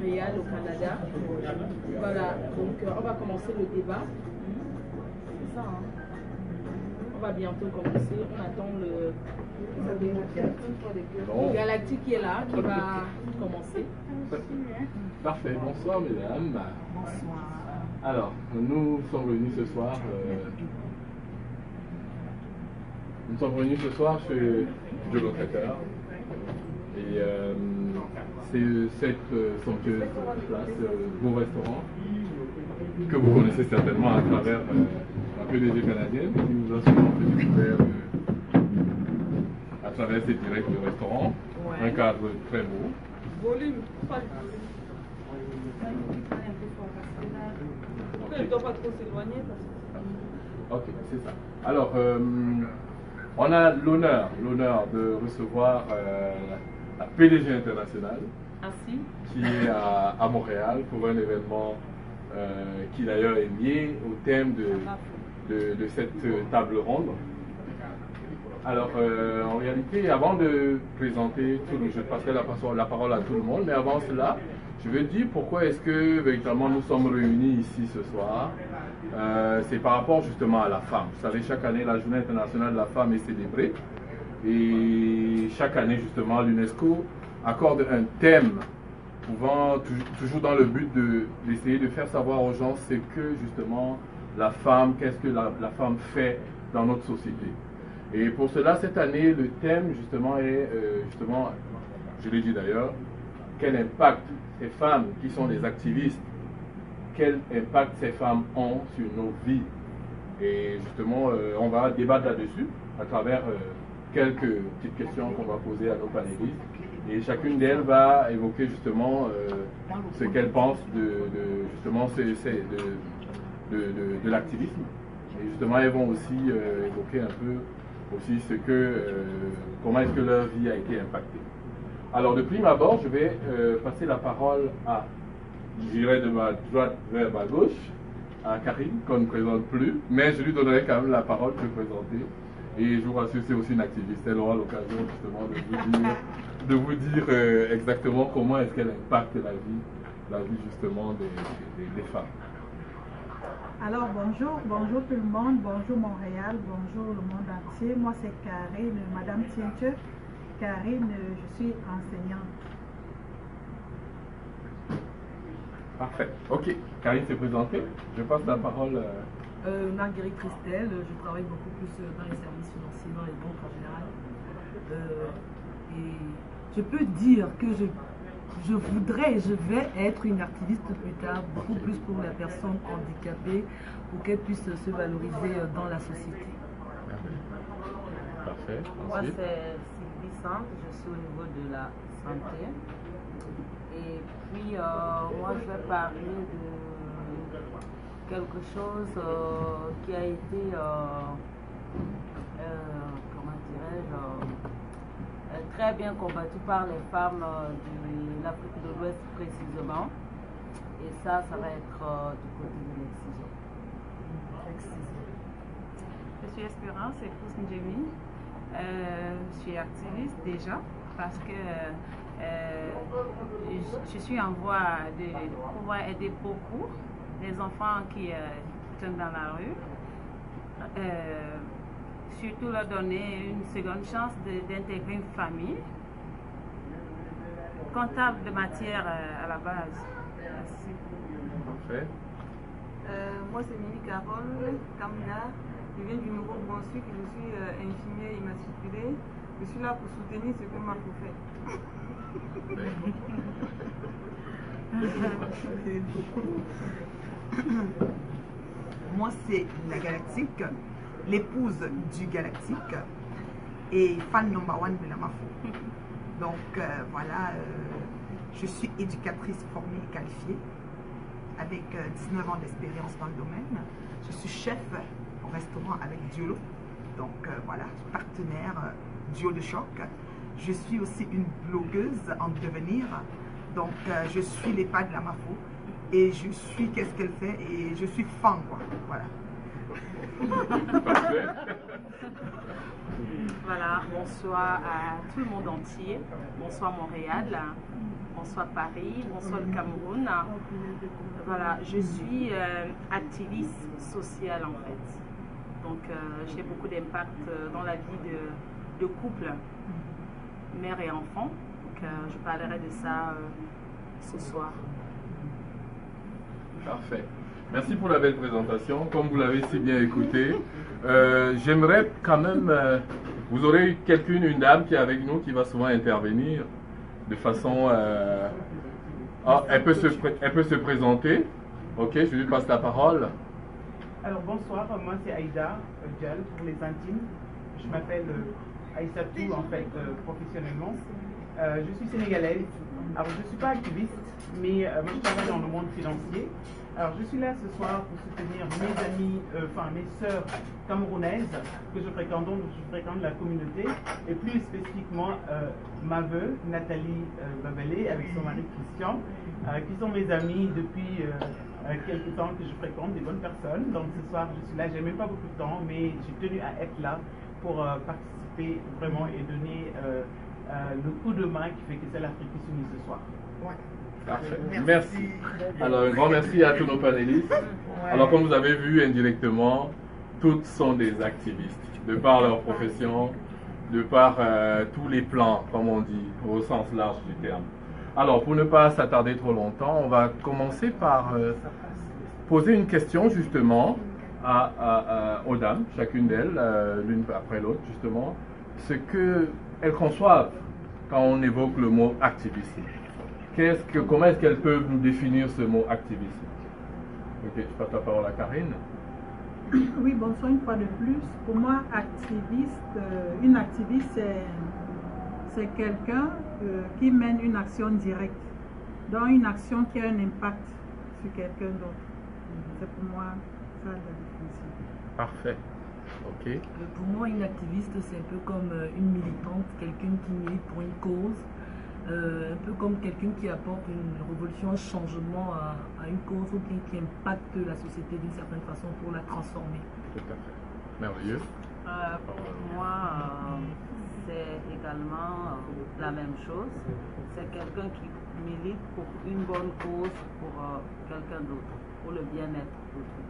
Montréal, au Canada. Voilà, donc on va commencer le débat. C'est ça, hein. On va bientôt commencer. On attend le Galactique qui est là, qui va commencer. Parfait. Bonsoir, mesdames. Bonsoir. Alors, nous sommes venus ce soir. Chez Joe Traiteur. Et c'est cette somptueuse place, beau restaurant, que vous connaissez certainement à travers la PDG canadienne, qui nous a souvent fait découvrir à travers ses directs de restaurant. Ouais. Un cadre très beau. Volume, pas il ne doit pas trop s'éloigner. Ok, c'est ça. Alors, on a l'honneur de recevoir la PDG internationale qui est à Montréal pour un événement qui d'ailleurs est lié au thème de cette table ronde. Alors, en réalité, avant de présenter tout, je passerai la parole à tout le monde, mais avant cela, je veux dire pourquoi est-ce que véritablement nous sommes réunis ici ce soir. C'est par rapport justement à la femme. Vous savez, chaque année, la Journée internationale de la femme est célébrée. Et chaque année, justement, l'UNESCO accorde un thème pouvant, toujours dans le but d'essayer de faire savoir aux gens ce que justement la femme, qu'est-ce que la femme fait dans notre société. Et pour cela, cette année, le thème justement est, je l'ai dit d'ailleurs, quel impact ces femmes qui sont des activistes, quel impact ces femmes ont sur nos vies. Et justement, on va débattre là-dessus à travers quelques petites questions qu'on va poser à nos panélistes. Et chacune d'elles va évoquer justement ce qu'elle pense de l'activisme. Et justement, elles vont aussi évoquer un peu aussi comment est-ce que leur vie a été impactée. Alors, de prime abord, je vais passer la parole à, j'irai de ma droite vers ma gauche, à Karine, qu'on ne présente plus, mais je lui donnerai quand même la parole pour le présenter. Et je vous rassure, c'est aussi une activiste. Elle aura l'occasion justement de vous dire exactement comment est-ce qu'elle impacte la vie justement des femmes. Alors bonjour tout le monde, bonjour Montréal, bonjour le monde entier. Moi c'est Karine, Madame Tienche. Karine, je suis enseignante. Parfait. Ok, Karine s'est présentée. Je passe la parole. Marguerite Christelle, je travaille beaucoup plus dans les services financiers, dans les banques en général. Et je peux dire que je vais être une activiste plus tard, beaucoup plus pour la personne handicapée, pour qu'elle puisse se valoriser dans la société. Parfait. Moi, c'est Sylvie Sante, je suis au niveau de la santé. Et puis, moi, je vais parler de quelque chose qui a été, comment dirais-je, très bien combattu par les femmes de l'Afrique de l'Ouest précisément. Et ça va être du côté de l'excision. Je suis Espérance, épouse Njemi. Je suis activiste déjà parce que je suis en voie de pouvoir aider beaucoup les enfants qui tombent dans la rue. Surtout leur donner une seconde chance d'intégrer une famille. Comptable de matière à la base. Merci. Parfait. Moi c'est Mimi Carole Kamna. Je viens du Nouveau-Brunswick, je suis infirmière immatriculée. Je suis là pour soutenir ce que Marco fait. Moi, c'est la Galactique, l'épouse du Galactique et fan number one de la MAFO. Donc voilà, je suis éducatrice formée et qualifiée avec 19 ans d'expérience dans le domaine. Je suis chef au restaurant avec Diolo, donc voilà, partenaire Duo de choc. Je suis aussi une blogueuse en devenir, donc je suis les pas de la MAFO et je suis qu'est-ce qu'elle fait et je suis fan quoi, voilà. Voilà, bonsoir à tout le monde entier, bonsoir Montréal. bonsoir Paris, bonsoir le Cameroun. Voilà, je suis activiste sociale en fait. Donc j'ai beaucoup d'impact dans la vie de couple, mère et enfant. Donc je parlerai de ça ce soir. Parfait. Merci pour la belle présentation. Comme vous l'avez si bien écouté, j'aimerais quand même... vous aurez une dame qui est avec nous, qui va souvent intervenir de façon... elle peut se présenter. Ok, je lui passe la parole. Alors bonsoir, moi c'est Aïda Dial pour les intimes. Je m'appelle Aïssatou en fait professionnellement. Je suis sénégalaise. Alors je ne suis pas activiste, mais moi je travaille dans le monde financier. Alors je suis là ce soir pour soutenir mes amis, mes sœurs camerounaises que je fréquente, donc je fréquente la communauté, et plus spécifiquement ma veuve Nathalie Babelé avec son mari Christian, qui sont mes amis depuis quelques temps que je fréquente, des bonnes personnes. Donc ce soir je suis là, j'ai même pas beaucoup de temps, mais j'ai tenu à être là pour participer vraiment et donner le coup de main qui fait que c'est l'Afrique qui s'unit ce soir. Ouais. Parfait. Merci. Alors, un grand merci à tous nos panélistes. Alors, comme vous avez vu indirectement, toutes sont des activistes, de par leur profession, de par tous les plans, comme on dit, au sens large du terme. Alors, pour ne pas s'attarder trop longtemps, on va commencer par poser une question, justement, aux dames, chacune d'elles, l'une après l'autre, justement, ce qu'elles conçoivent quand on évoque le mot activisme. Comment est-ce qu'elles peuvent nous définir ce mot activisme? Ok, je passe la parole à Karine. Oui, bonsoir une fois de plus. Pour moi, une activiste, c'est quelqu'un qui mène une action directe, donc une action qui a un impact sur quelqu'un d'autre. C'est pour moi ça la définition. Parfait. Ok. Pour moi, une activiste, c'est un peu comme une militante, quelqu'un qui milite pour une cause. Un peu comme quelqu'un qui apporte une révolution, un changement à une cause ou bien qui impacte la société d'une certaine façon pour la transformer. Tout à fait. Merveilleux. Pour moi, c'est également la même chose. C'est quelqu'un qui milite pour une bonne cause, pour quelqu'un d'autre, pour le bien-être d'autrui.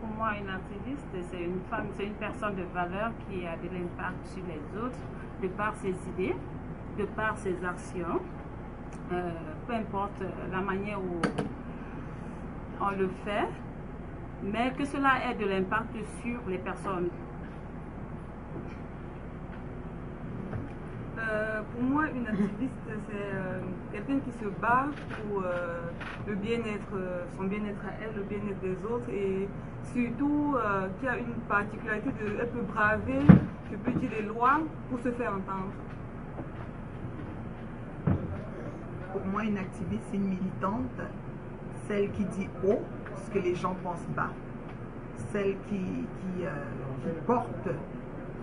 Pour moi, une activiste, c'est une femme, c'est une personne de valeur qui a de l'impact sur les autres, de par ses idées, de par ses actions, peu importe la manière où on le fait, mais que cela ait de l'impact sur les personnes. Pour moi, une activiste, c'est quelqu'un qui se bat pour le bien-être, son bien-être à elle, le bien-être des autres, et surtout qui a une particularité elle peut braver, je peux dire des lois pour se faire entendre. Pour moi, une activiste, c'est une militante, celle qui dit haut ce que les gens pensent bas, celle qui porte,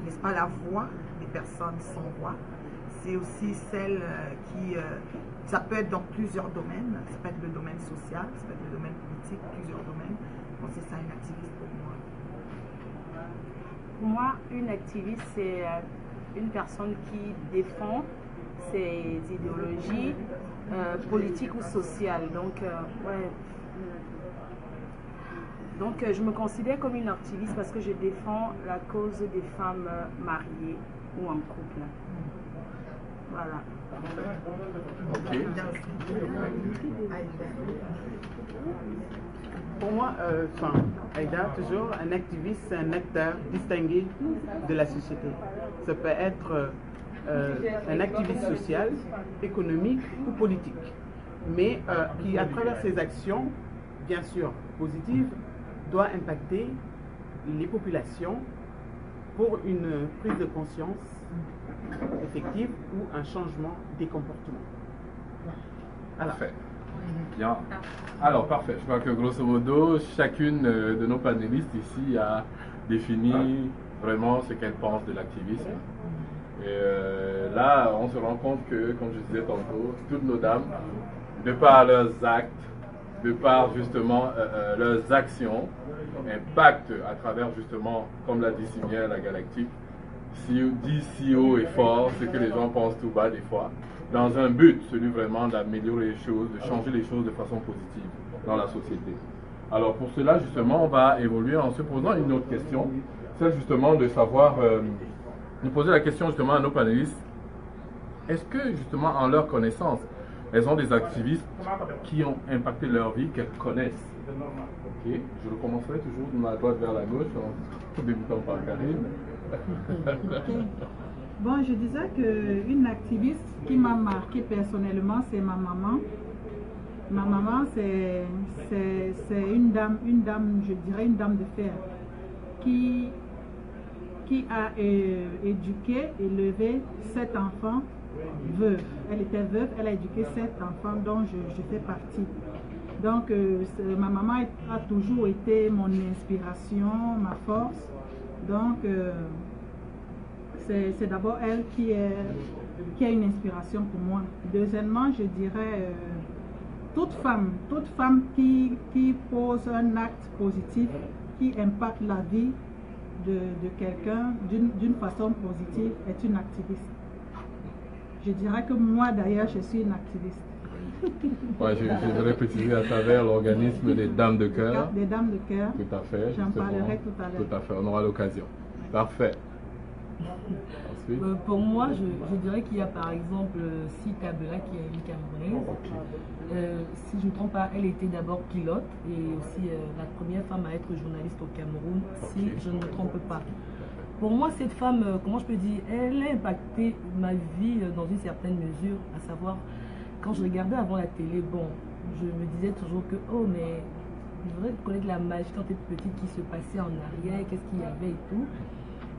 n'est-ce pas, la voix des personnes sans voix. C'est aussi celle ça peut être dans plusieurs domaines, ça peut être le domaine social, ça peut être le domaine politique, plusieurs domaines. Donc c'est ça une activiste pour moi. Pour moi, une activiste, c'est une personne qui défend ses idéologies politiques ou sociales. Donc, Donc, je me considère comme une activiste parce que je défends la cause des femmes mariées ou en couple. Voilà. Ok. Pour moi, Aïda, toujours, un activiste, c'est un acteur distingué de la société. Ça peut être un activiste social, économique ou politique, mais qui, à travers ses actions, bien sûr positives, doit impacter les populations pour une prise de conscience effective ou un changement des comportements. Parfait. Bien. Alors, parfait. Je crois que grosso modo, chacune de nos panélistes ici a défini vraiment ce qu'elle pense de l'activisme. Et là, on se rend compte que, comme je disais tantôt, toutes nos dames, de par leurs actes, de par justement leurs actions, impactent à travers justement, comme l'a dit si bien la galactique, dit si haut et fort ce que les gens pensent tout bas des fois. dans un but, celui vraiment d'améliorer les choses, de changer les choses de façon positive dans la société. Alors pour cela, justement, on va évoluer en se posant une autre question, celle justement de savoir, nous poser la question justement à nos panélistes, est-ce que justement en leur connaissance, elles ont des activistes qui ont impacté leur vie, qu'elles connaissent? Ok, je recommencerai toujours de la droite vers la gauche, en débutant par Karine. Okay. Bon, je disais qu'une activiste qui m'a marqué personnellement, c'est ma maman. Ma maman, c'est une dame, je dirais une dame de fer, qui a éduqué, élevé 7 enfants veuves. Elle était veuve, elle a éduqué 7 enfants dont je fais partie. Donc, ma maman a toujours été mon inspiration, ma force. Donc, c'est d'abord elle qui est une inspiration pour moi. Deuxièmement, je dirais toute femme qui pose un acte positif, qui impacte la vie de quelqu'un d'une façon positive, est une activiste. Je dirais que moi, d'ailleurs, je suis une activiste. Ouais, je voudrais préciser à travers l'organisme des Dames de Cœur. Des Dames de Cœur. Tout à fait. J'en parlerai tout à l'heure. Tout à fait, on aura l'occasion. Parfait. Pour moi, je dirais qu'il y a par exemple Tabela qui est une Camerounaise. Okay. Si je ne me trompe pas, elle était d'abord pilote et aussi la première femme à être journaliste au Cameroun, si je ne me trompe pas. Pour moi, cette femme, comment je peux dire, elle a impacté ma vie dans une certaine mesure, à savoir, quand je regardais avant la télé, bon, je me disais toujours que, oh, mais je voudrais connaître la magie quand tu étais petite qui se passait en arrière, qu'est-ce qu'il y avait et tout.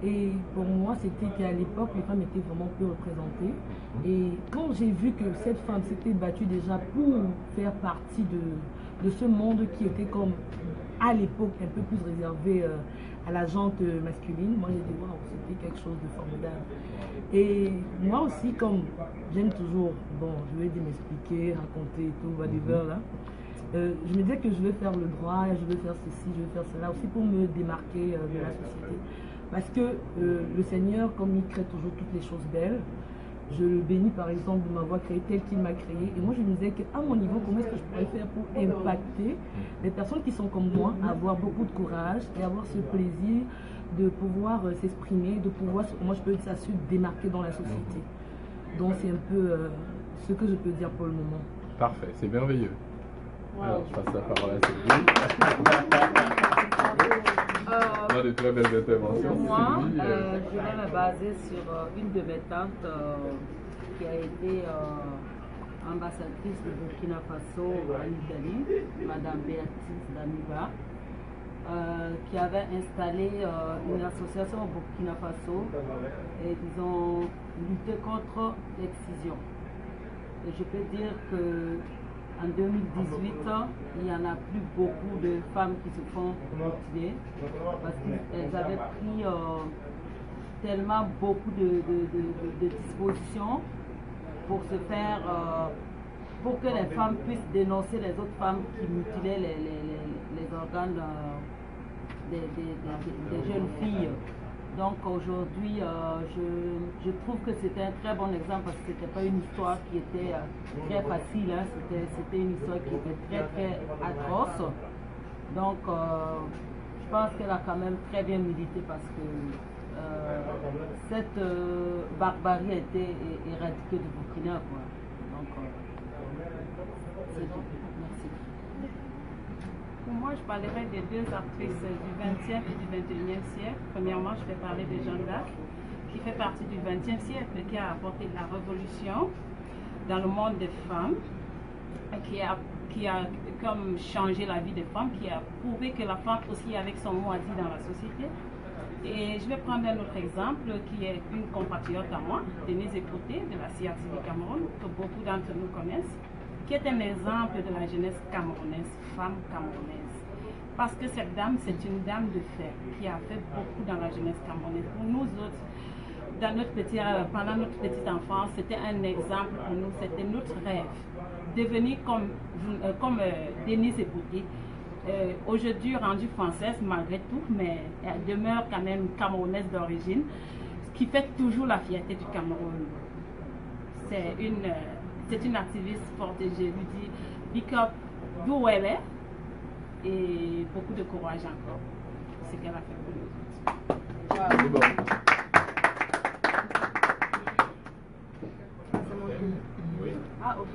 Et pour moi, c'était qu'à l'époque, les femmes étaient vraiment peu représentées. Et quand j'ai vu que cette femme s'était battue déjà pour faire partie de ce monde qui était comme, à l'époque, un peu plus réservé à la gente masculine, moi j'ai dit, waouh, c'était quelque chose de formidable. Et moi aussi, comme j'aime toujours, bon, je vais m'expliquer, raconter tout, whatever, là, je me disais que je vais faire le droit, je vais faire ceci, je vais faire cela, aussi pour me démarquer de la société. Parce que le Seigneur, comme il crée toujours toutes les choses belles, je le bénis par exemple de m'avoir créé tel qu'il m'a créé. Et moi je me disais qu'à mon niveau, comment est-ce que je pourrais faire pour impacter les personnes qui sont comme moi, avoir beaucoup de courage et avoir ce plaisir de pouvoir s'exprimer, de pouvoir, comment je peux dire ça, se démarquer dans la société. Donc c'est un peu ce que je peux dire pour le moment. Parfait, c'est merveilleux. Wow. Alors je passe la parole à Sylvie. On a de très belles interventions. Moi, je vais me baser sur une de mes tantes qui a été ambassadrice de Burkina Faso en Italie, Madame Béatrice Damiba, qui avait installé une association au Burkina Faso et ils ont lutté contre l'excision. Et je peux dire que en 2018, il n'y en a plus beaucoup de femmes qui se font mutiler parce qu'elles avaient pris tellement beaucoup de dispositions pour se faire, pour que les femmes puissent dénoncer les autres femmes qui mutilaient les organes des jeunes filles. Donc aujourd'hui, je trouve que c'était un très bon exemple parce que ce n'était pas une histoire qui était très facile, hein. C'était une histoire qui était très très atroce. Donc je pense qu'elle a quand même très bien milité parce que cette barbarie a été éradiquée du Burkina, quoi. Donc c'est tout. Merci. Pour moi, je parlerai des deux actrices du 20e et du 21e siècle. Premièrement, je vais parler de Jeanne d'Arc, qui fait partie du 20e siècle, qui a apporté la révolution dans le monde des femmes, qui a comme changé la vie des femmes, qui a prouvé que la femme aussi avec son mot à dire dans la société. Et je vais prendre un autre exemple qui est une compatriote à moi, Denise Écouté, de la CRTV Cameroun, que beaucoup d'entre nous connaissent, qui est un exemple de la jeunesse camerounaise, femme camerounaise. Parce que cette dame, c'est une dame de fer qui a fait beaucoup dans la jeunesse camerounaise. Pour nous autres, pendant notre petite enfance, c'était un exemple pour nous, c'était notre rêve. Devenir comme Denise Ébouté, aujourd'hui rendue française malgré tout, mais elle demeure quand même camerounaise d'origine, ce qui fait toujours la fierté du Cameroun. c'est une activiste forte et je lui dis big up, do well, et beaucoup de courage encore. C'est ce qu'elle a fait pour nous. C'est bon. Oui. Ah, ok.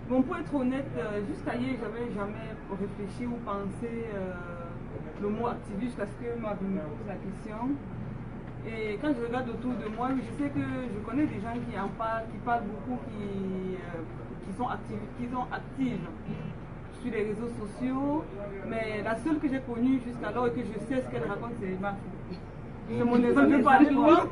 Bon, pour être honnête, jusqu'à hier, j'avais jamais réfléchi ou pensé le mot activiste parce que ma vie me pose la question. Et quand je regarde autour de moi, je sais que je connais des gens qui en parlent, qui parlent beaucoup, qui sont actives sur les réseaux sociaux. Mais la seule que j'ai connue jusqu'alors et que je sais ce qu'elle raconte, c'est ma fille. C'est mon exemple de parler de moi.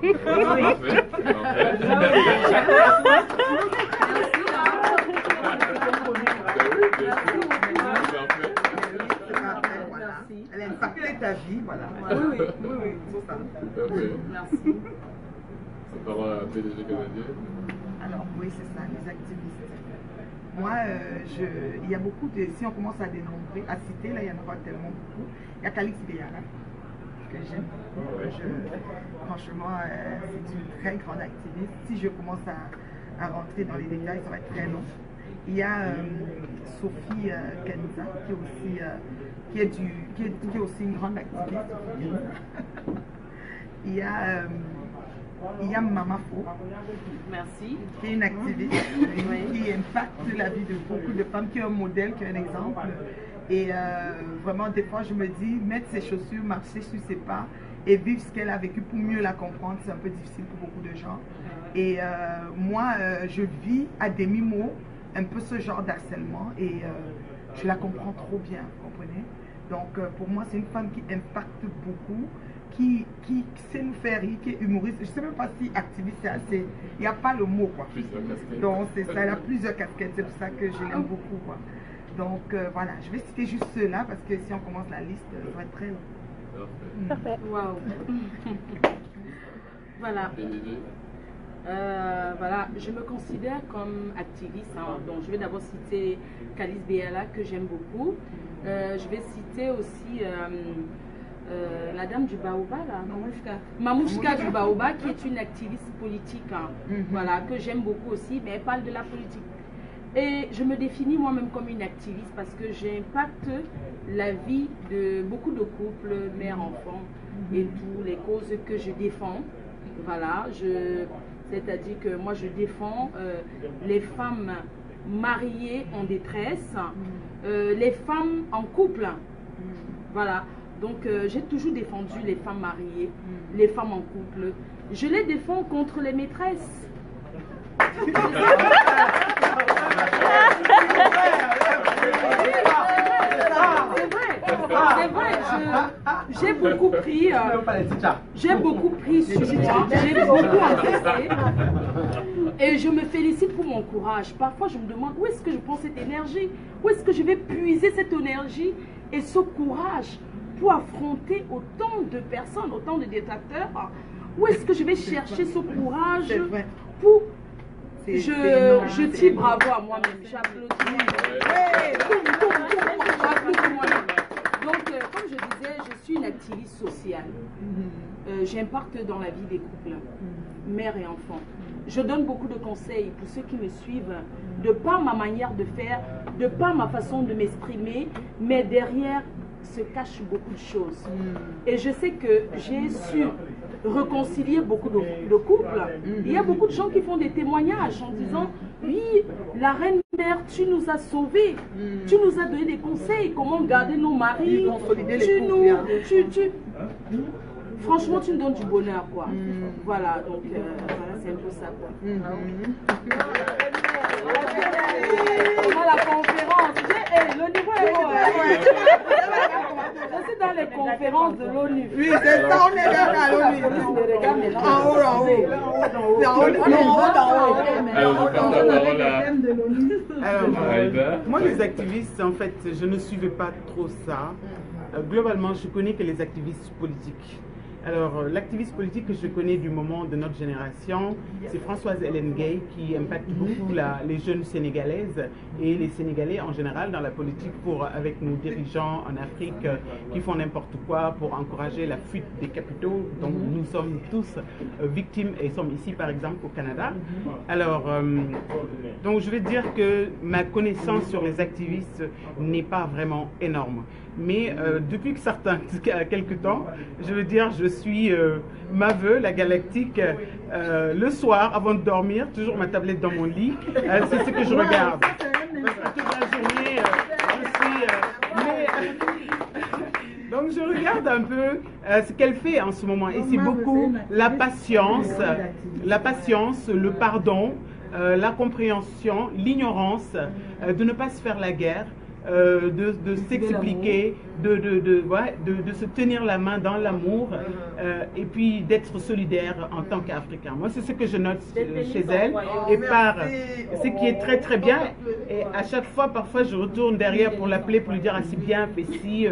Elle a impacté ta vie, voilà. Oui, c'est ça. Merci. Parole à PDG canadien. Alors, oui, c'est ça, les activistes. Moi, il y a beaucoup de. Si on commence à dénombrer, à citer, là, il y en a pas tellement beaucoup. Il y a Calix Béala, que j'aime. Franchement, c'est une très grande activiste. Si je commence à rentrer dans les détails, ça va être très long. Il y a Sophie Kenza, qui est aussi une grande activiste. Il y a Mama Fo. Merci. Qui est une activiste qui impacte la vie de beaucoup de femmes, qui est un modèle, qui est un exemple. Et vraiment, des fois, je me dis, mettre ses chaussures, marcher sur ses pas et vivre ce qu'elle a vécu pour mieux la comprendre, c'est un peu difficile pour beaucoup de gens. Et moi, je vis à demi-mot un peu ce genre d'harcèlement et je la comprends trop bien, vous comprenez? Donc, pour moi, c'est une femme qui impacte beaucoup, qui sait nous faire rire, qui est humoriste. Je ne sais même pas si activiste, c'est assez. Il n'y a pas le mot, quoi. Donc, c'est ça, elle a plusieurs casquettes, c'est pour ça que je l'aime beaucoup, quoi. Donc, voilà, je vais citer juste ceux-là parce que si on commence la liste, ça va être très long. Parfait. Waouh. Voilà. Voilà, je me considère comme activiste. Hein. Donc, je vais d'abord citer Calix Béala, que j'aime beaucoup. Je vais citer aussi la dame du Baoba, là. Mamouchka du Baoba, qui est une activiste politique. Hein. Voilà, que j'aime beaucoup aussi, mais elle parle de la politique. Et je me définis moi-même comme une activiste parce que j'impacte la vie de beaucoup de couples, mères, enfants et toutes les causes que je défends. Voilà, c'est-à-dire que moi je défends les femmes mariées en détresse, les femmes en couple. Voilà, donc j'ai toujours défendu les femmes mariées, les femmes en couple. Je les défends contre les maîtresses. C'est vrai, j'ai beaucoup pris sur moi, j'ai beaucoup encaissé et je me félicite pour mon courage. Parfois je me demande où est-ce que je prends cette énergie, où est-ce que je vais puiser cette énergie et ce courage pour affronter autant de personnes, autant de détracteurs. Où est-ce que je vais chercher ce courage pour... Je dis bravo à moi-même, j'applaudis. Donc, comme je disais, je suis une activiste sociale. J'impacte dans la vie des couples, mères et enfants. Je donne beaucoup de conseils pour ceux qui me suivent, de par ma manière de faire, de par ma façon de m'exprimer, mais derrière se cachent beaucoup de choses. Et je sais que j'ai su réconcilier beaucoup de couples. Il y a beaucoup de gens qui font des témoignages en disant oui, la reine mère, tu nous as sauvés, tu nous as donné des conseils, comment garder nos maris, franchement tu nous donnes du bonheur, quoi. Voilà, donc voilà, c'est un peu ça, quoi. La conférence, le niveau est haut. Je suis dans les conférences de l'ONU. Oui, c'est ça, on est là à l'ONU. En haut. Moi, les activistes, en fait, je ne suivais pas trop ça. Globalement, je connais que les activistes politiques. Alors, l'activiste politique que je connais du moment de notre génération, c'est Françoise Hélène Gueye, qui impacte beaucoup les jeunes sénégalaises et les Sénégalais en général dans la politique avec nos dirigeants en Afrique qui font n'importe quoi pour encourager la fuite des capitaux. Donc, nous sommes tous victimes et sommes ici, par exemple, au Canada. Alors, donc je vais dire que ma connaissance sur les activistes n'est pas vraiment énorme. Mais depuis quelques temps, je veux dire, je suis Maveux, la galactique, le soir, avant de dormir, toujours ma tablette dans mon lit, c'est ce que je regarde. Parce que toute la journée, donc je regarde un peu ce qu'elle fait en ce moment. Et c'est beaucoup la patience, le pardon, la compréhension, l'ignorance, de ne pas se faire la guerre, de s'expliquer, de se tenir la main dans l'amour et puis d'être solidaire en tant qu'Africain. Moi, c'est ce que je note chez elle et ce qui est très très bien. Et à chaque fois, parfois, je retourne derrière pour l'appeler, pour lui dire « Ah, c'est bien, fais ci,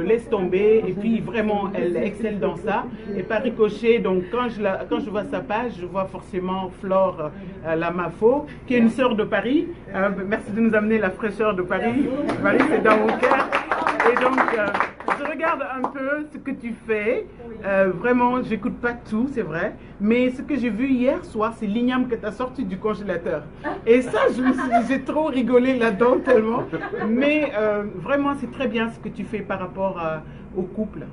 laisse tomber ». Et puis, vraiment, elle excelle dans ça. Et par ricochet, donc, quand je vois sa page, je vois forcément Flore Lamafo, qui est une sœur de Paris. Merci de nous amener la fraîcheur de Paris. Paris, c'est dans mon cœur. Et donc, je regarde un peu ce que tu fais. Vraiment, j'écoute pas tout, c'est vrai. Mais ce que j'ai vu hier soir, c'est l'igname que tu as sorti du congélateur. Et ça, j'ai trop rigolé là-dedans tellement. Mais vraiment, c'est très bien ce que tu fais par rapport au couple.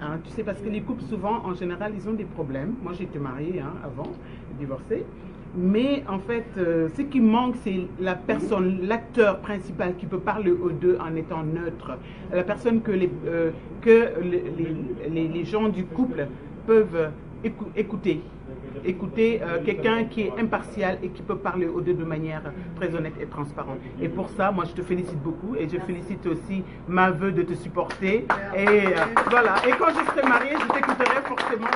Hein, tu sais, parce que les couples, souvent, en général, ils ont des problèmes. Moi, j'étais mariée avant, divorcée. Mais en fait, ce qui manque, c'est la personne, l'acteur principal qui peut parler aux deux en étant neutre. La personne que les gens du couple peuvent écouter. Écouter quelqu'un qui est impartial et qui peut parler aux deux de manière très honnête et transparente. Et pour ça, moi, je te félicite beaucoup et je félicite aussi Maveux de te supporter. Et voilà. Et quand je serai mariée, je t'écouterai forcément.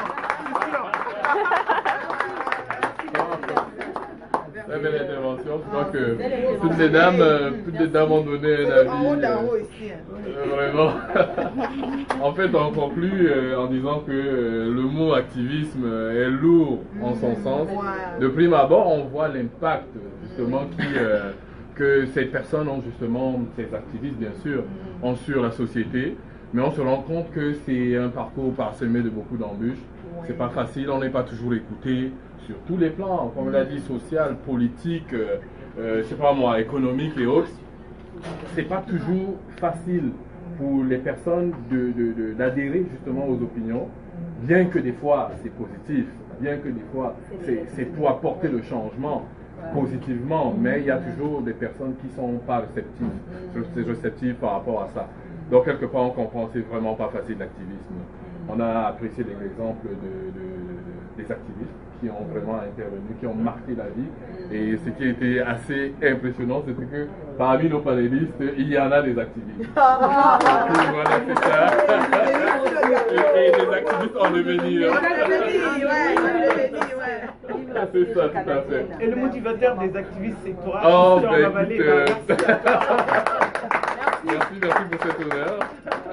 Très belle intervention. Je crois que toutes les dames ont donné un avis. Vraiment. En fait, on conclut en disant que le mot activisme est lourd en son sens. De prime abord, on voit l'impact justement que ces personnes ont justement, ces activistes bien sûr, ont sur la société. Mais on se rend compte que c'est un parcours parsemé de beaucoup d'embûches. C'est pas facile, on n'est pas toujours écouté sur tous les plans, comme l'a dit, social, politique, je sais pas moi, économique et autres. C'est pas toujours facile pour les personnes d'adhérer justement aux opinions, bien que des fois c'est positif, bien que des fois c'est pour apporter le changement positivement, mais il y a toujours des personnes qui sont pas réceptives par rapport à ça. Donc quelque part on comprend, c'est vraiment pas facile l'activisme. On a apprécié l'exemple des activistes qui ont vraiment intervenu, qui ont marqué la vie. Et ce qui était assez impressionnant, c'était que parmi nos panélistes, il y en a des activistes. Voilà, c'est ça. Et des activistes en devenir. C'est ça, tout à fait. Et le motivateur des activistes, c'est toi. Oh, merci pour cet honneur.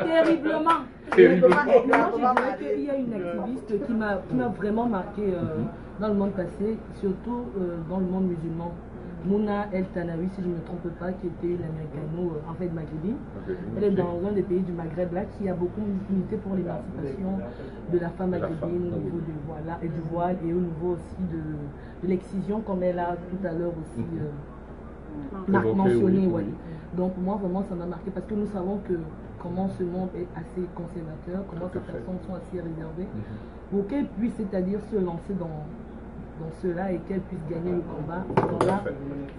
Terriblement. Moi, je dirais qu'il y a une activiste qui m'a vraiment marqué dans le monde passé, surtout dans le monde musulman. Mouna El Tanawi, si je ne me trompe pas, qui était une américano, en fait maghrébine. Elle est dans un des pays du Maghreb là qui a beaucoup milité pour l'émancipation de la femme maghrébine au niveau du voile et au niveau aussi de l'excision, comme elle a tout à l'heure aussi mentionné. Oui. Donc moi vraiment ça m'a marqué parce que nous savons que comment ce monde est assez conservateur, comment ces personnes sont assez réservées, pour qu'elles puissent, c'est-à-dire se lancer dans cela et qu'elle puisse gagner le combat. Là,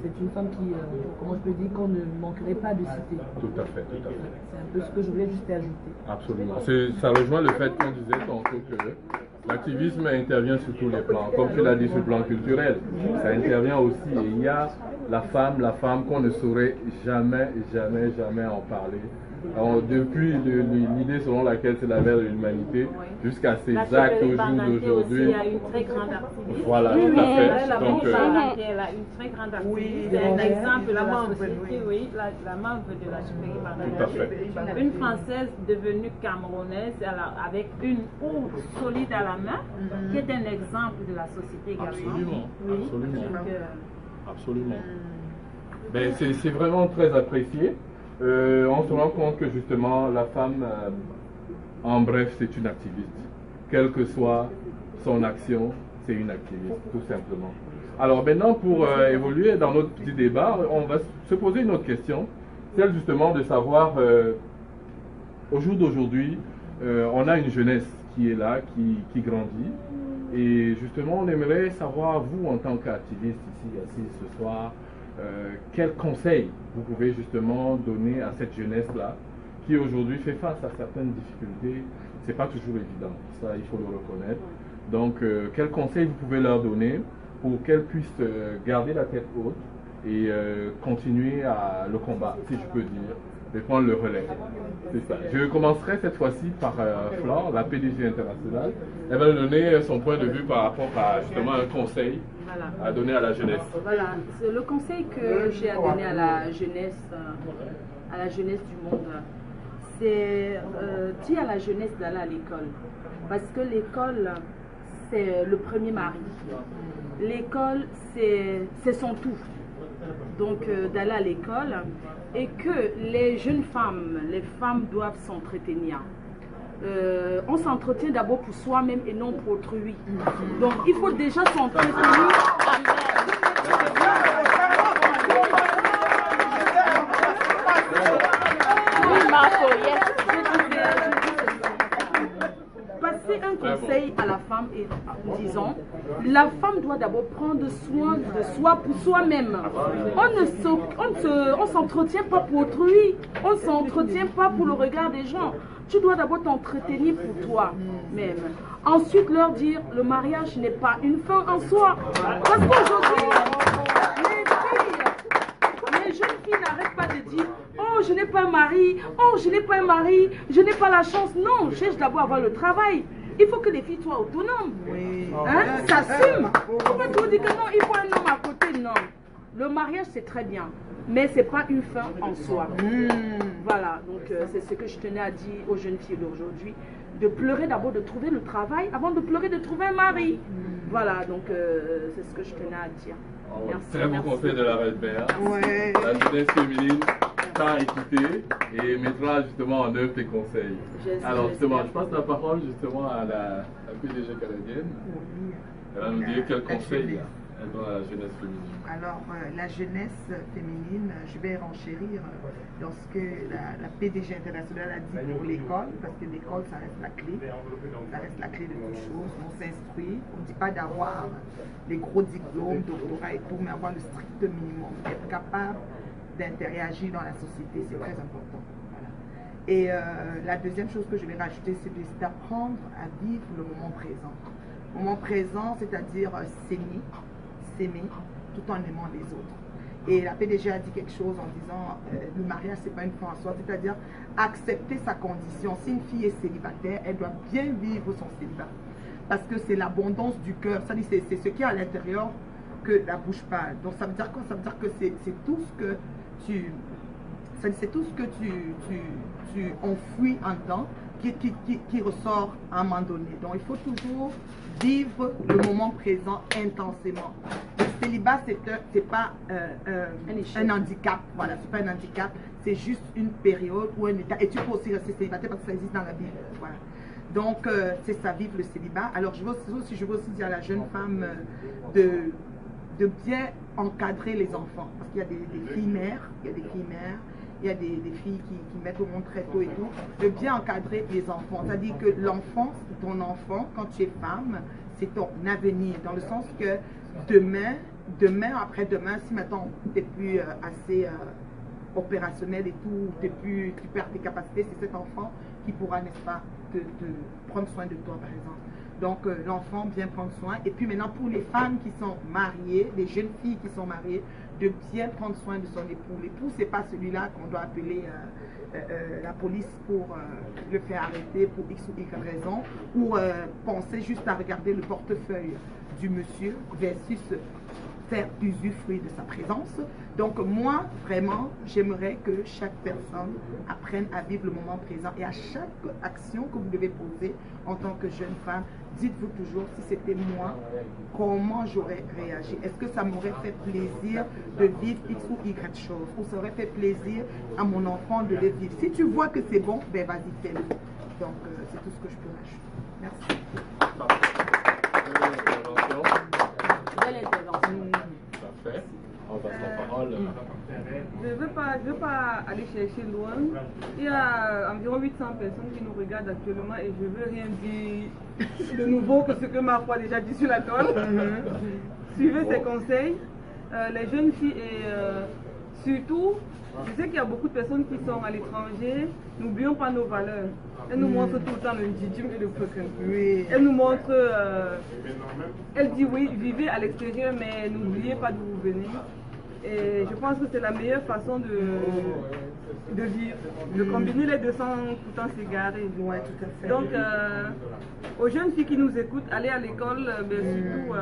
c'est une femme qui, comment je peux dire, qu'on ne manquerait pas de citer. Tout à fait, tout à fait. C'est un peu ce que je voulais juste ajouter. Absolument. Ça rejoint le fait qu'on disait tantôt que l'activisme intervient sur tous les plans. Comme tu l'as dit sur le plan culturel, ça intervient aussi. Et il y a la femme qu'on ne saurait jamais en parler Alors, depuis l'idée selon laquelle c'est la mère de l'humanité, jusqu'à ses actes au jour d'aujourd'hui. Il y a une très grande activiste. Voilà, tout à fait. Donc, elle a une très grande activiste. C'est un exemple de la société, oui, la membre de la tout à fait. Une Française devenue camerounaise avec une peau solide à la main, qui est un exemple de la société également. Absolument, Oui. absolument. Donc, Absolument. Ben, c'est vraiment très apprécié. On se rend compte que justement la femme, en bref, c'est une activiste. Quelle que soit son action, c'est une activiste, tout simplement. Alors maintenant, pour évoluer dans notre petit débat, on va se poser une autre question, celle justement de savoir, au jour d'aujourd'hui, on a une jeunesse qui est là, qui grandit. Et justement, on aimerait savoir, vous, en tant qu'activiste ici, assis ce soir, quels conseils vous pouvez justement donner à cette jeunesse-là, qui aujourd'hui fait face à certaines difficultés. C'est pas toujours évident, ça il faut le reconnaître. Donc, quels conseils vous pouvez leur donner pour qu'elles puissent garder la tête haute et continuer le combat, si je peux dire, et prendre le relais. C'est ça. Je commencerai cette fois-ci par Flore, la PDG internationale. Elle va nous donner son point de vue par rapport à justement un conseil à donner à la jeunesse. Voilà, le conseil que j'ai à donner à la jeunesse du monde, c'est dire à la jeunesse d'aller à l'école. Parce que l'école, c'est le premier mari. L'école, c'est son tout. Donc d'aller à l'école, et que les jeunes femmes, les femmes doivent s'entretenir. On s'entretient d'abord pour soi-même et non pour autrui. Donc il faut déjà s'entretenir. Passer un conseil à la femme en disant, la femme doit d'abord prendre soin de soi pour soi-même. On ne s'entretient pas pour autrui, on ne s'entretient pas pour le regard des gens. Tu dois d'abord t'entretenir pour toi-même. Ensuite leur dire, le mariage n'est pas une fin en soi. Parce qu'aujourd'hui, les jeunes filles n'arrêtent pas de dire, oh je n'ai pas un mari, oh je n'ai pas un mari, je n'ai pas la chance. Non, cherche d'abord à avoir le travail. Il faut que les filles soient autonomes. Hein? S'assument. On peut toujours dire que non, il faut un homme à côté. Non. Le mariage c'est très bien, mais c'est pas une fin en soi. Voilà, donc c'est ce que je tenais à dire aux jeunes filles d'aujourd'hui. De pleurer d'abord de trouver le travail avant de pleurer de trouver un mari. Voilà, donc c'est ce que je tenais à dire. Merci, très bon conseil de la Red Mère. La jeunesse féminine t'a écouté et mettra justement en œuvre tes conseils. Alors justement, je passe la parole justement à la PDG canadienne. Elle va nous dire quel conseil elle donne à la jeunesse féminine. Alors, la jeunesse féminine, je vais renchérir dans ce que la PDG internationale a dit pour l'école, parce que l'école, ça reste la clé. Ça reste la clé de toute chose. On s'instruit. On ne dit pas d'avoir les gros diplômes, doctorat et tout, mais avoir le strict minimum. Être capable d'interagir dans la société, c'est très important. Voilà. Et la deuxième chose que je vais rajouter, c'est d'apprendre à vivre le moment présent. Le moment présent, c'est-à-dire s'aimer tout en aimant les autres. Et la PDG a dit quelque chose en disant le mariage c'est pas une fin en soi, c'est-à-dire accepter sa condition. Si une fille est célibataire, elle doit bien vivre son célibat parce que c'est l'abondance du cœur, c'est ce qui est à l'intérieur que la bouche parle. Donc ça veut dire quoi? Ça veut dire que c'est tout ce que tu enfouis en temps qui ressort à un moment donné. Donc il faut toujours vivre le moment présent intensément. Le célibat, c'est pas un handicap. Voilà, c'est pas un handicap. C'est juste une période ou un état. Et tu peux aussi rester célibataire parce que ça existe dans la Bible. Voilà. Donc c'est ça, vivre le célibat. Alors je veux aussi dire à la jeune femme de bien encadrer les enfants. Parce qu'il y a des filles mères, il y a des filles mères. Il y a des filles qui mettent au monde très tôt et tout, de bien encadrer les enfants. C'est-à-dire que l'enfant, ton enfant, quand tu es femme, c'est ton avenir. Dans le sens que demain, après-demain, si maintenant tu n'es plus assez opérationnel et tout, tu perds tes capacités, c'est cet enfant qui pourra, n'est-ce pas, te prendre soin de toi, par exemple. Donc l'enfant vient prendre soin. Et puis maintenant pour les femmes qui sont mariées, les jeunes filles qui sont mariées, de bien prendre soin de son époux. L'époux, c'est pas celui-là qu'on doit appeler la police pour le faire arrêter pour X ou Y raison, ou penser juste à regarder le portefeuille du monsieur versus faire usufruit de sa présence. Donc moi, vraiment, j'aimerais que chaque personne apprenne à vivre le moment présent et à chaque action que vous devez poser en tant que jeune femme, dites-vous toujours, si c'était moi, comment j'aurais réagi? Est-ce que ça m'aurait fait plaisir de vivre X ou Y chose? Ou ça aurait fait plaisir à mon enfant de le vivre? Si tu vois que c'est bon, ben vas-y, fais-le. Donc c'est tout ce que je peux rajouter. Merci. Belle intervention. Parfait. On passe la parole. Je ne veux pas aller chercher loin. Il y a environ 800 personnes qui nous regardent actuellement et je ne veux rien dire de nouveau que ce que ma foi a déjà dit sur la toile. Suivez ces conseils. Les jeunes filles et surtout, je sais qu'il y a beaucoup de personnes qui sont à l'étranger. N'oublions pas nos valeurs. Elles nous montrent tout le temps le djidjim et le fucking. Oui. Elle nous montre, elle dit oui, vivez à l'extérieur, mais n'oubliez pas d'où vous venez. Et je pense que c'est la meilleure façon de vivre, de combiner les deux sans pourtant s'égarer. Ouais, tout à fait. Donc, aux jeunes filles qui nous écoutent, allez à l'école, mais surtout,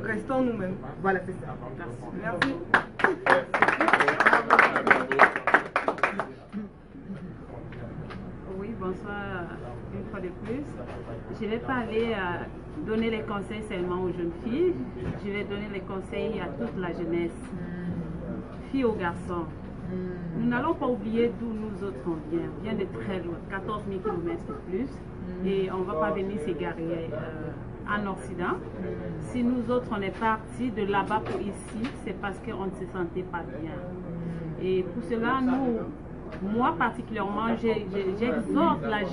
restons nous-mêmes. Voilà, c'est ça. Merci. Oui, bonsoir une fois de plus. Je ne vais pas aller donner les conseils seulement aux jeunes filles, je vais donner les conseils à toute la jeunesse, filles ou garçons. Nous n'allons pas oublier d'où nous autres on vient de très loin, 14 000 km de plus, et on ne va pas venir s'égarer en Occident. Si nous autres on est partis de là-bas pour ici, c'est parce qu'on ne se sentait pas bien. Et pour cela, moi particulièrement, j'exhorte la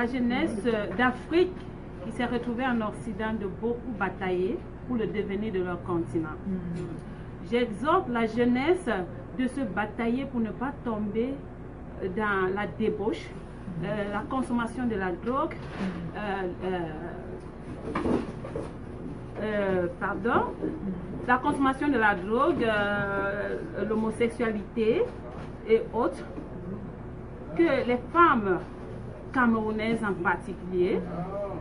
jeunesse d'Afrique qui s'est retrouvée en Occident de beaucoup batailler pour le devenir de leur continent. J'exhorte la jeunesse de se batailler pour ne pas tomber dans la débauche, la consommation de la drogue, la consommation de la drogue, l'homosexualité et autres, que les femmes camerounaises en particulier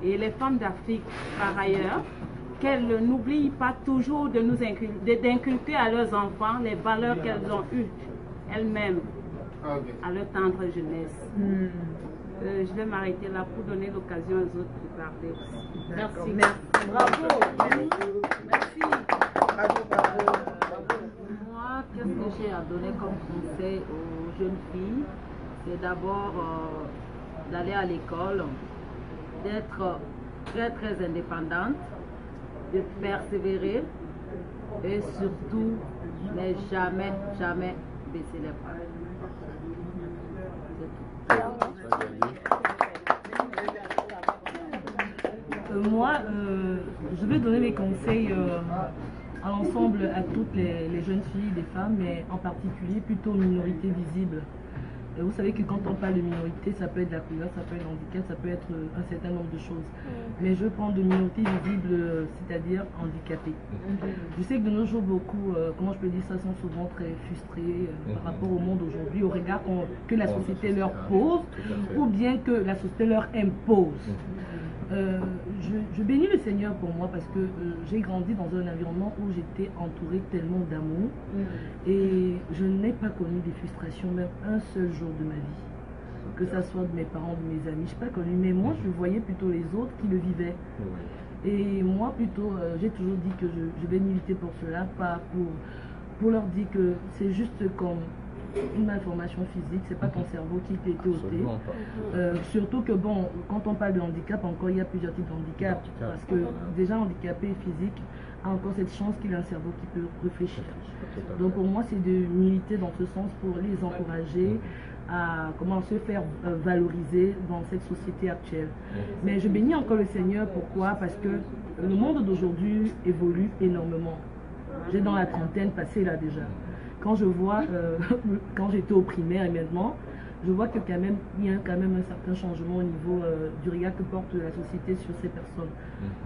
et les femmes d'Afrique par ailleurs, qu'elles n'oublient pas toujours de nous d'inculquer à leurs enfants les valeurs qu'elles ont eues elles-mêmes à leur tendre jeunesse. Je vais m'arrêter là pour donner l'occasion aux autres de parler aussi. Merci. Merci. Bravo. Merci. Bravo. Moi, qu'est-ce que j'ai à donner comme conseil aux jeunes filles? C'est d'abord d'aller à l'école, d'être très très indépendante, de persévérer et surtout ne jamais baisser les bras. Moi, je vais donner mes conseils à l'ensemble, à toutes les jeunes filles, les femmes, mais en particulier plutôt aux minorités visibles. Vous savez que quand on parle de minorité, ça peut être la couleur, ça peut être handicap, ça peut être un certain nombre de choses. Mais je parle de minorité visible, c'est-à-dire handicapée. Je sais que de nos jours, beaucoup, comment je peux dire ça, sont souvent très frustrés par rapport au monde aujourd'hui, au regard que la société leur pose, ou bien que la société leur impose. Je bénis le Seigneur pour moi parce que j'ai grandi dans un environnement où j'étais entourée tellement d'amour et je n'ai pas connu des frustrations même un seul jour de ma vie, que ça soit de mes parents, de mes amis, je n'ai pas connu, mais moi je voyais plutôt les autres qui le vivaient et moi plutôt j'ai toujours dit que je vais militer pour cela, pas pour leur dire que c'est juste comme une malformation physique, c'est pas ton cerveau qui t'a été ôté. Surtout que bon, quand on parle de handicap, encore il y a plusieurs types de handicap, parce que déjà handicapé physique a encore cette chance qu'il a un cerveau qui peut réfléchir. Donc pour moi c'est de militer dans ce sens pour les encourager à comment se faire valoriser dans cette société actuelle. Mais je bénis encore le Seigneur, pourquoi? Parce que le monde d'aujourd'hui évolue énormément. J'ai dans la trentaine passée là déjà. Quand je vois, quand j'étais au primaire et maintenant, je vois que quand même, il y a quand même un certain changement au niveau du regard que porte la société sur ces personnes.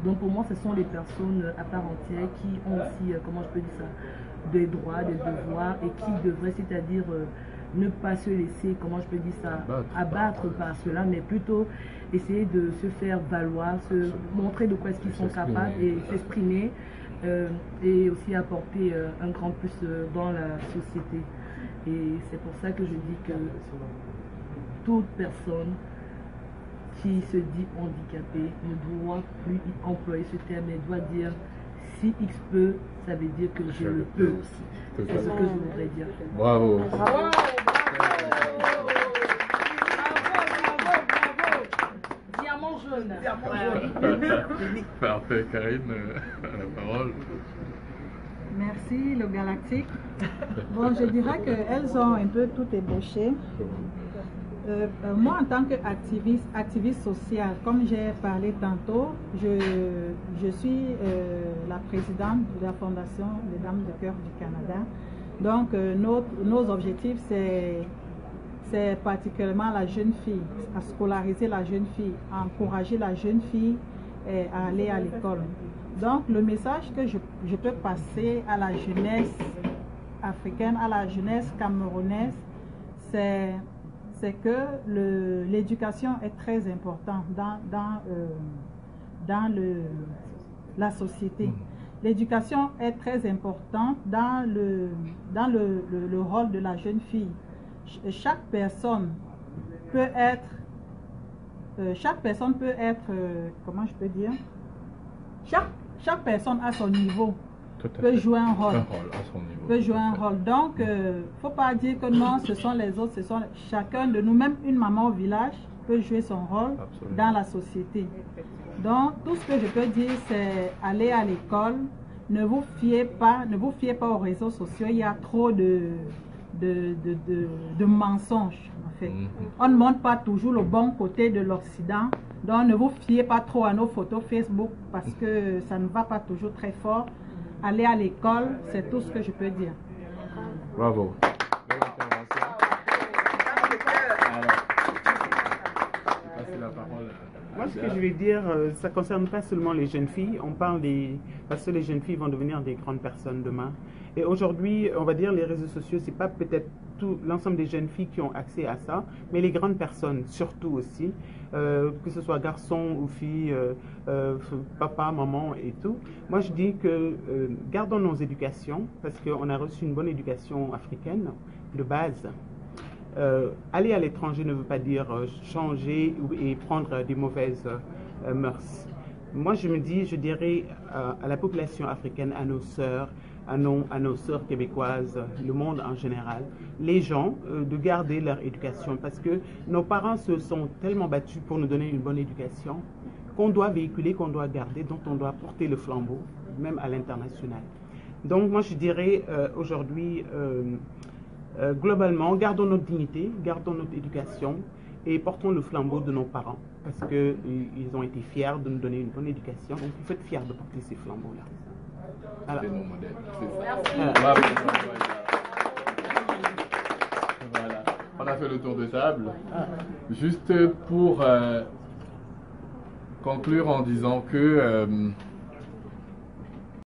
Donc pour moi, ce sont des personnes à part entière qui ont aussi, comment je peux dire ça, des droits, des devoirs et qui devraient, c'est-à-dire ne pas se laisser, comment je peux dire ça, abattre par cela, mais plutôt essayer de se faire valoir, se montrer de quoi est-ce qu'ils sont capables et s'exprimer et aussi apporter un grand plus dans la société. Et c'est pour ça que je dis que toute personne qui se dit handicapée ne doit plus employer ce terme, mais doit dire si X peut, ça veut dire que je le peux aussi. C'est ce que je voudrais dire. Bravo. Bravo. Diamant jaune. Parfait, Karine, la parole. Merci, le Galactique. Bon, je dirais qu'elles ont un peu tout ébauché. Moi, en tant qu'activiste sociale, comme j'ai parlé tantôt, je suis la présidente de la Fondation des Dames de Cœur du Canada. Donc, nos objectifs, c'est particulièrement la jeune fille, à scolariser la jeune fille, à encourager la jeune fille à aller à l'école. Donc, le message que je peux passer à la jeunesse africaine, à la jeunesse camerounaise, c'est que l'éducation est très importante dans la société. L'éducation est très importante dans le rôle de la jeune fille. Chaque personne peut être, comment je peux dire, chaque personne à son niveau peut jouer un rôle. Peut jouer un rôle. Donc, il ne faut pas dire que non, ce sont les autres, chacun de nous, même une maman au village peut jouer son rôle dans la société. Donc, tout ce que je peux dire, c'est aller à l'école. Ne vous fiez pas aux réseaux sociaux. Il y a trop de mensonges, en fait. On ne montre pas toujours le bon côté de l'Occident. Donc, ne vous fiez pas trop à nos photos Facebook parce que ça ne va pas toujours très fort. Aller à l'école, c'est tout ce que je peux dire. Bravo. Belle intervention. Alors, la parole. Moi, ce que je vais dire, ça ne concerne pas seulement les jeunes filles. On parle parce que les jeunes filles vont devenir des grandes personnes demain. Et aujourd'hui, on va dire les réseaux sociaux, c'est pas peut-être tout l'ensemble des jeunes filles qui ont accès à ça, mais les grandes personnes surtout aussi, que ce soit garçon ou fille, papa, maman et tout. Moi, je dis que gardons nos éducations parce qu'on a reçu une bonne éducation africaine de base. Aller à l'étranger ne veut pas dire changer et prendre des mauvaises mœurs. Moi, je dirais à la population africaine, à nos sœurs, à nos sœurs québécoises, le monde en général, les gens, de garder leur éducation parce que nos parents se sont tellement battus pour nous donner une bonne éducation qu'on doit véhiculer, qu'on doit garder, dont on doit porter le flambeau, même à l'international. Donc, moi, je dirais aujourd'hui, globalement, gardons notre dignité, gardons notre éducation et portons le flambeau de nos parents parce qu'ils ont été fiers de nous donner une bonne éducation. Donc, il faut être fiers de porter ces flambeaux-là. Voilà. C'est nos modèles, c'est ça. Merci. Voilà. On a fait le tour de table. Juste pour conclure en disant que